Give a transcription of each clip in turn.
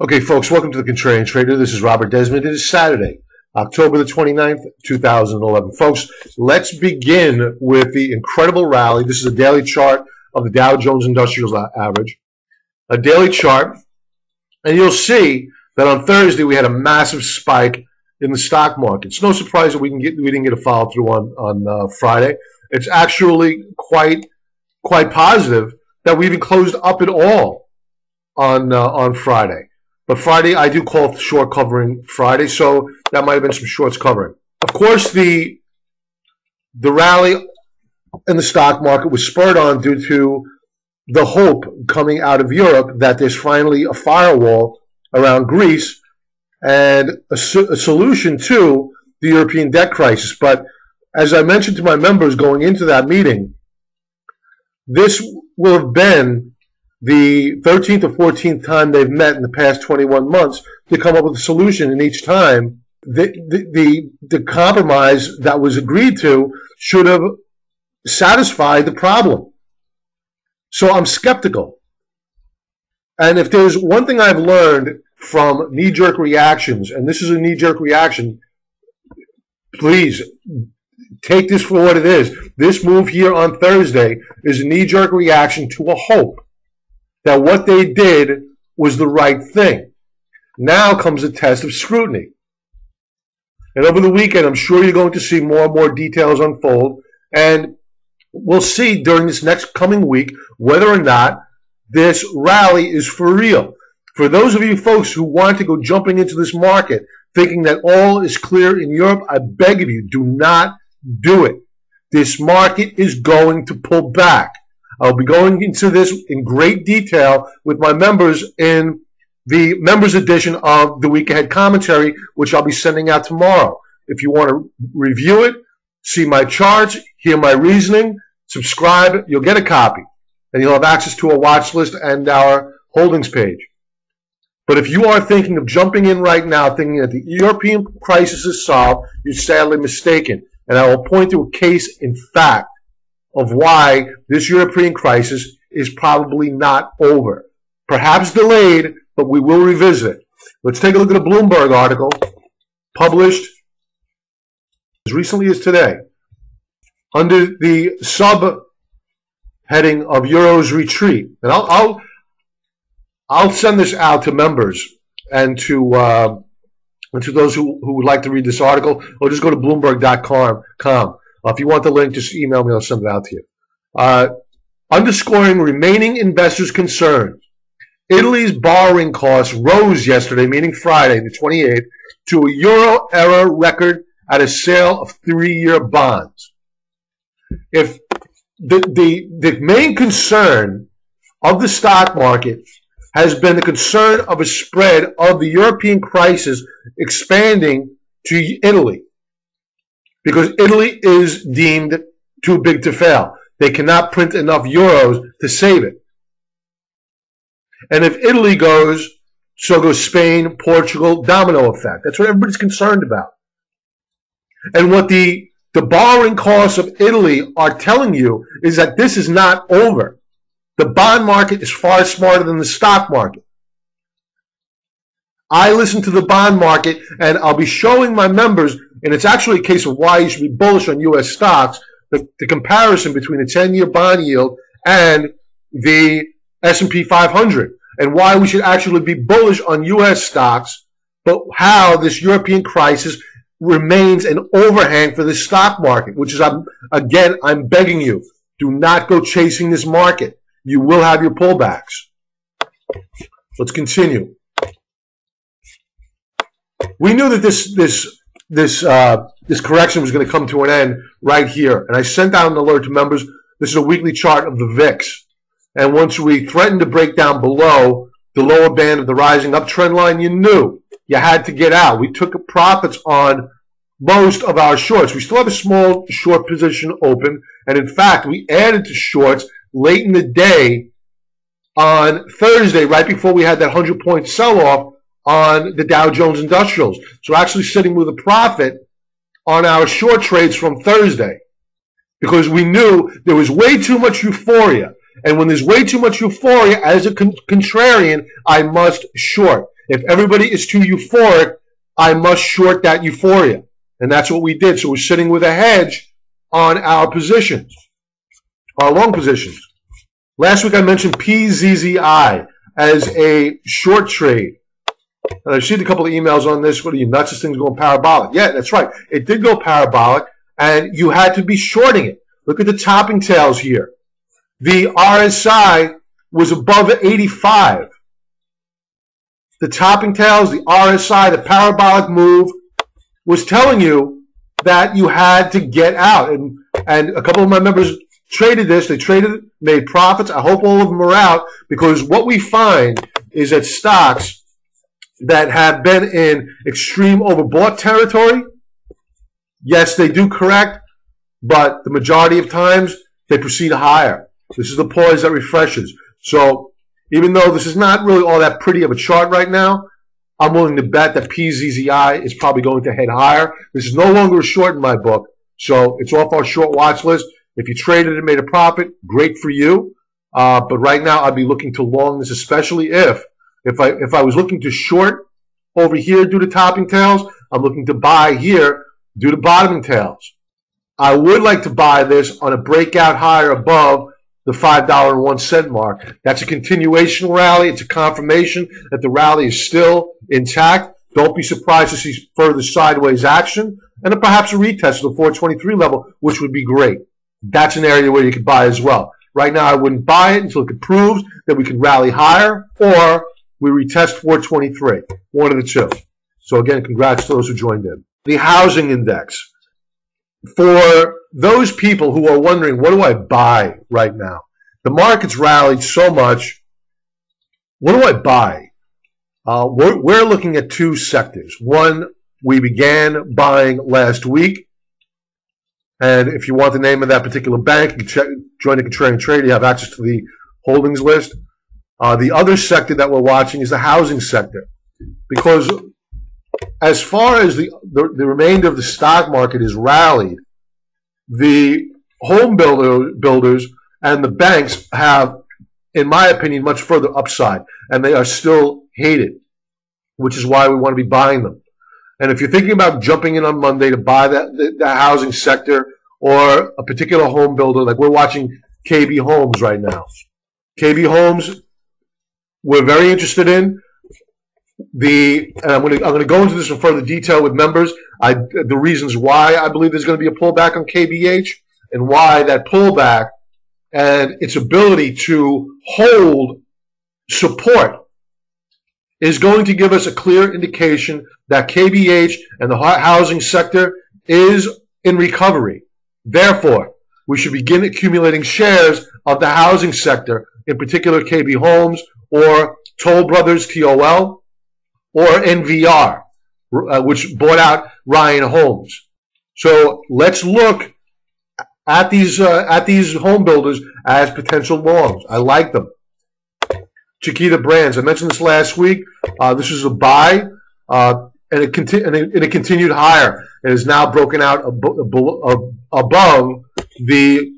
Okay, folks, welcome to the Contrarian Trader. This is Robert Desmond. It is Saturday, October the 29th, 2011. Folks, let's begin with the incredible rally. This is a daily chart of the Dow Jones Industrial Average. A daily chart, and you'll see that on Thursday we had a massive spike in the stock market. It's no surprise that we didn't get a follow-through on Friday. It's actually quite positive that we even closed up at all on Friday. But Friday, I do call short covering Friday, so that might have been some shorts covering. Of course, the rally in the stock market was spurred on due to the hope coming out of Europe that there's finally a firewall around Greece and a solution to the European debt crisis. But as I mentioned to my members going into that meeting, this will have been the 13th or 14th time they've met in the past 21 months to come up with a solution. And each time, the compromise that was agreed to should have satisfied the problem. So I'm skeptical. And if there's one thing I've learned from knee-jerk reactions, and this is a knee-jerk reaction, please take this for what it is. This move here on Thursday is a knee-jerk reaction to a hope that what they did was the right thing. Now comes a test of scrutiny. And over the weekend, I'm sure you're going to see more and more details unfold. And we'll see during this next coming week whether or not this rally is for real. For those of you folks who want to go jumping into this market thinking that all is clear in Europe, I beg of you, do not do it. This market is going to pull back. I'll be going into this in great detail with my members in the members edition of the Week Ahead Commentary, which I'll be sending out tomorrow. If you want to review it, see my charts, hear my reasoning, subscribe, you'll get a copy. And you'll have access to a watch list and our holdings page. But if you are thinking of jumping in right now, thinking that the European crisis is solved, you're sadly mistaken. And I will point to a case in fact of why this European crisis is probably not over. Perhaps delayed, but we will revisit it. Let's take a look at a Bloomberg article published as recently as today under the sub-heading of Euro's retreat. And I'll send this out to members and to those who would like to read this article, or just go to Bloomberg.com. If you want the link, just email me. I'll send it out to you. Underscoring remaining investors' concerns, Italy's borrowing costs rose yesterday, meaning Friday, the 28th, to a euro-era record at a sale of 3-year bonds. If the main concern of the stock market has been the concern of a spread of the European crisis expanding to Italy, because Italy is deemed too big to fail. They cannot print enough euros to save it. And if Italy goes, so goes Spain, Portugal, domino effect. That's what everybody's concerned about. And what the borrowing costs of Italy are telling you is that this is not over. The bond market is far smarter than the stock market. I listen to the bond market, and I'll be showing my members, and it's actually a case of why you should be bullish on U.S. stocks, the comparison between the 10-year bond yield and the S&P 500, and why we should actually be bullish on U.S. stocks, but how this European crisis remains an overhang for the stock market, which is, I'm begging you, do not go chasing this market. You will have your pullbacks. Let's continue. We knew that this correction was going to come to an end right here, and I sent out an alert to members. This is a weekly chart of the VIX, and once we threatened to break down below the lower band of the rising uptrend line, you knew you had to get out. We took profits on most of our shorts. We still have a small short position open, and in fact, we added to shorts late in the day on Thursday, right before we had that 100-point sell-off on the Dow Jones Industrials. So actually sitting with a profit on our short trades from Thursday, because we knew there was way too much euphoria. And when there's way too much euphoria, as a contrarian, I must short. If everybody is too euphoric, I must short that euphoria. And that's what we did. So we're sitting with a hedge on our positions, our long positions. Last week I mentioned PZZI as a short trade. And I've seen a couple of emails on this. What are you nuts? This thing's going parabolic. Yeah, that's right. It did go parabolic, and you had to be shorting it. Look at the topping tails here. The RSI was above 85. The topping tails, the RSI, the parabolic move was telling you that you had to get out. And a couple of my members traded this. They traded, made profits. I hope all of them are out, because what we find is that stocks that have been in extreme overbought territory, yes, they do correct, but the majority of times they proceed higher. This is the pause that refreshes. So even though this is not really all that pretty of a chart right now, I'm willing to bet that PZZI is probably going to head higher. This is no longer a short in my book, so it's off our short watch list. If you traded and made a profit, great for you. But right now, I'd be looking to long this, especially if I was looking to short over here due to topping tails. I'm looking to buy here due to bottoming tails. I would like to buy this on a breakout higher above the $5.01 mark. That's a continuation rally. It's a confirmation that the rally is still intact. Don't be surprised to see further sideways action, and perhaps a retest of the 423 level, which would be great. That's an area where you could buy as well. Right now, I wouldn't buy it until it proves that we can rally higher, or we retest 423. One of the two. So again, congrats to those who joined in. The housing index. For those people who are wondering, what do I buy right now? The market's rallied so much. What do I buy? We're looking at two sectors. One, we began buying last week. And if you want the name of that particular bank, you can join the Contrarian Trade. You have access to the holdings list. The other sector that we're watching is the housing sector. Because as far as the remainder of the stock market is rallied, the home builders and the banks have, in my opinion, much further upside, and they are still hated, which is why we want to be buying them. And if you're thinking about jumping in on Monday to buy the housing sector or a particular home builder, like we're watching KB Homes right now. KB Homes, we're very interested in. And I'm going to go into this in further detail with members. The reasons why I believe there's going to be a pullback on KBH, and why that pullback and its ability to hold support is going to give us a clear indication that KBH and the housing sector is in recovery. Therefore, we should begin accumulating shares of the housing sector, in particular KB Homes or Toll Brothers, TOL, or NVR, which bought out Ryan Homes. So let's look at these home builders as potential longs. I like them. Chiquita Brands, I mentioned this last week. This is a buy, and it continued higher. It is now broken out above the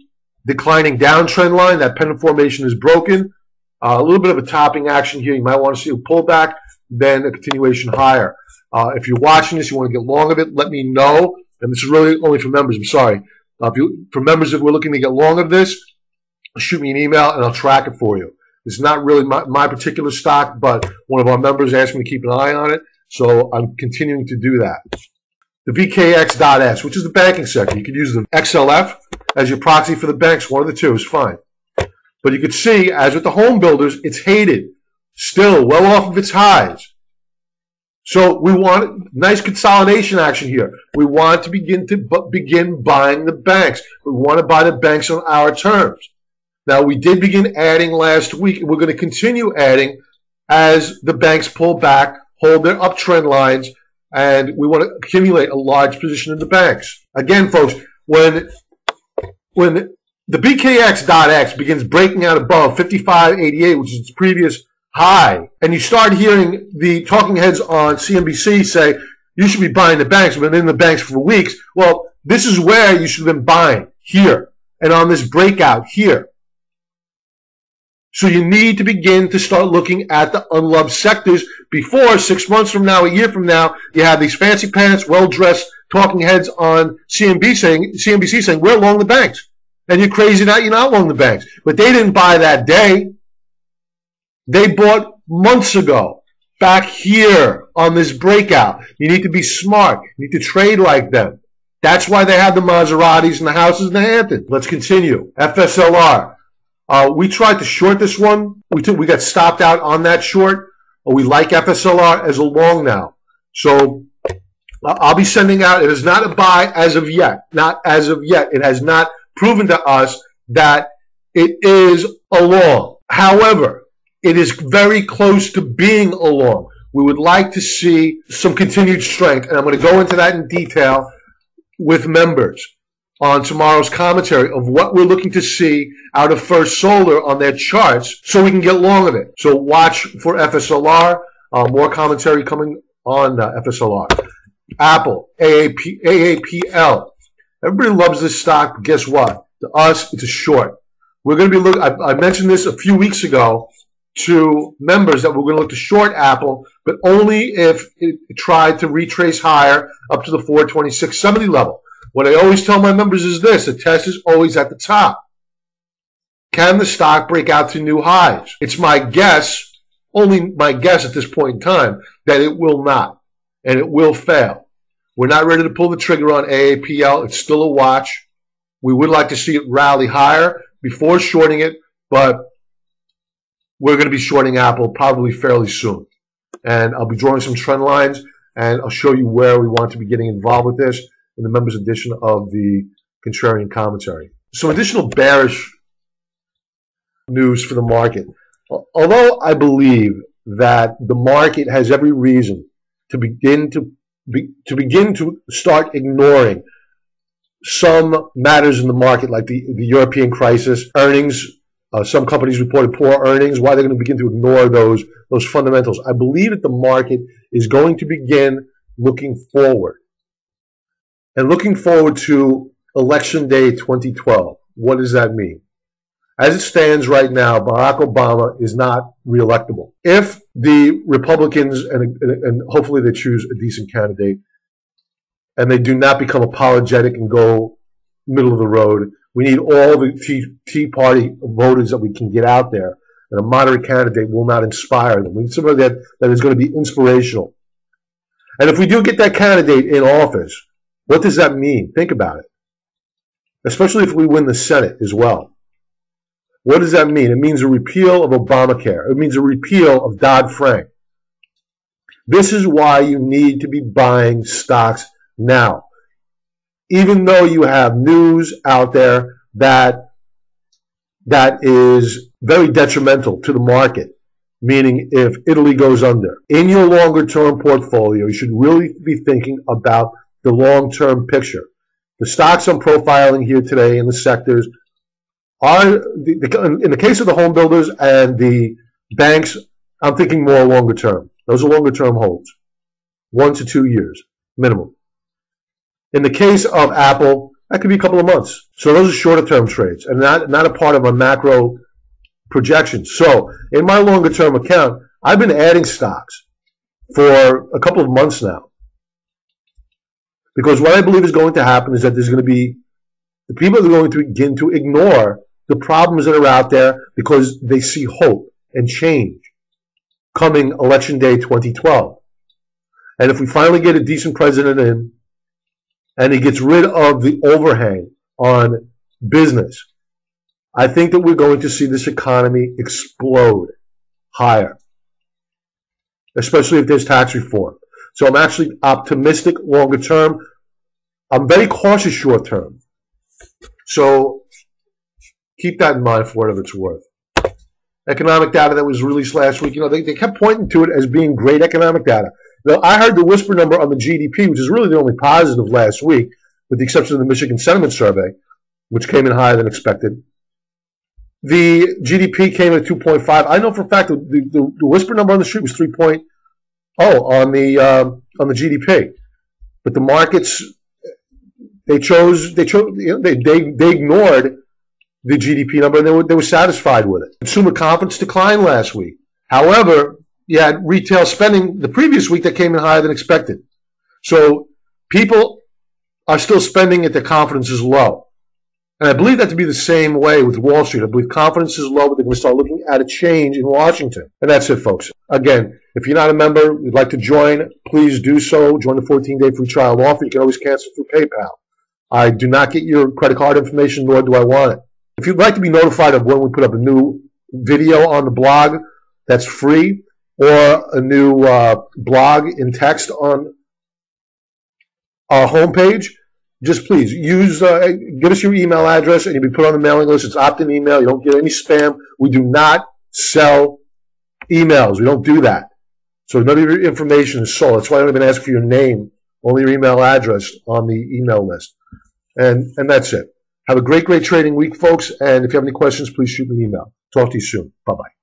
declining downtrend line. That pennant formation is broken. A little bit of a topping action here. You might want to see a pullback, then a continuation higher. If you're watching this, you want to get long of it, let me know. And this is really only for members, I'm sorry. For members, if we're looking to get long of this, shoot me an email and I'll track it for you. It's not really my particular stock, but one of our members asked me to keep an eye on it, so I'm continuing to do that. The VKX.S, which is the banking sector. You could use the XLF as your proxy for the banks. One of the two is fine. But you could see, as with the home builders, it's hated. Still well off of its highs. So we want nice consolidation action here. We want to begin buying the banks. We want to buy the banks on our terms. Now, we did begin adding last week, and we're going to continue adding as the banks pull back, hold their uptrend lines, and we want to accumulate a large position in the banks. Again, folks, when the BKX.X begins breaking out above 55.88, which is its previous high, and you start hearing the talking heads on CNBC say, you should be buying the banks, we've been in the banks for weeks. Well, this is where you should have been buying, here, and on this breakout here. So you need to begin to start looking at the unloved sectors before 6 months from now, a year from now, you have these fancy pants, well-dressed talking heads on CNBC saying, we're long the banks. And you're crazy now, you're not long the banks. But they didn't buy that day. They bought months ago, back here on this breakout. You need to be smart. You need to trade like them. That's why they have the Maseratis and the houses in the Hamptons. Let's continue. FSLR. We tried to short this one. We got stopped out on that short. We like FSLR as a long now. So I'll be sending out, it is not a buy as of yet. Not as of yet. It has not proven to us that it is a long. However, it is very close to being a long. We would like to see some continued strength, and I'm going to go into that in detail with members on tomorrow's commentary of what we're looking to see out of First Solar on their charts so we can get long of it. So watch for FSLR, more commentary coming on FSLR. Apple, AAPL. Everybody loves this stock, but guess what? To us, it's a short. We're going to be looking, I mentioned this a few weeks ago to members that we're going to look to short Apple, but only if it tried to retrace higher up to the 426.70 level. What I always tell my members is this: the test is always at the top. Can the stock break out to new highs? It's my guess, only my guess at this point in time, that it will not, and it will fail. We're not ready to pull the trigger on AAPL. It's still a watch. We would like to see it rally higher before shorting it, but we're going to be shorting Apple probably fairly soon. And I'll be drawing some trend lines, and I'll show you where we want to be getting involved with this in the members edition of the Contrarian commentary. Some additional bearish news for the market. Although I believe that the market has every reason to begin to start ignoring some matters in the market, like the European crisis, earnings. Some companies reported poor earnings. Why they're going to begin to ignore those fundamentals? I believe that the market is going to begin looking forward. And looking forward to Election Day 2012. What does that mean? As it stands right now, Barack Obama is not reelectable. If the Republicans, and hopefully they choose a decent candidate, and they do not become apologetic and go middle of the road, we need all the Tea Party voters that we can get out there, and a moderate candidate will not inspire them. We need somebody that is going to be inspirational. And if we do get that candidate in office, what does that mean? Think about it. Especially if we win the Senate as well. What does that mean? It means a repeal of Obamacare. It means a repeal of Dodd-Frank. This is why you need to be buying stocks now. Even though you have news out there that is very detrimental to the market, meaning if Italy goes under. In your longer-term portfolio, you should really be thinking about the long-term picture. The stocks I'm profiling here today in the sectors are, in the case of the home builders and the banks, I'm thinking more longer term. Those are longer term holds. 1 to 2 years, minimum. In the case of Apple, that could be a couple of months. So those are shorter term trades and not a part of a macro projection. So in my longer term account, I've been adding stocks for a couple of months now. Because what I believe is going to happen is that there's going to be, the people are going to begin to ignore the problems that are out there because they see hope and change coming Election Day 2012. And if we finally get a decent president in and he gets rid of the overhang on business, I think that we're going to see this economy explode higher, especially if there's tax reform. So I'm actually optimistic longer term. I'm very cautious short term. So keep that in mind for whatever it's worth. Economic data that was released last week, they kept pointing to it as being great economic data. Now, I heard the whisper number on the GDP, which is really the only positive last week, with the exception of the Michigan Sentiment Survey, which came in higher than expected. The GDP came in at 2.5. I know for a fact that the whisper number on the street was 3.0 on the GDP, but the markets they ignored the GDP number, and they were satisfied with it. Consumer confidence declined last week. However, you had retail spending the previous week that came in higher than expected. So people are still spending if their confidence is low. And I believe that to be the same way with Wall Street. I believe confidence is low, but they're going to start looking at a change in Washington. And that's it, folks. Again, if you're not a member, you'd like to join, please do so. Join the 14-day free trial offer. You can always cancel through PayPal. I do not get your credit card information, nor do I want it. If you'd like to be notified of when we put up a new video on the blog, that's free, or a new blog in text on our homepage, just please give us your email address and you'll be put on the mailing list. It's opt-in email. You don't get any spam. We do not sell emails. We don't do that. So none of your information is sold. That's why I don't even ask for your name, only your email address on the email list. And that's it. Have a great, great trading week, folks. And if you have any questions, please shoot me an email. Talk to you soon. Bye-bye.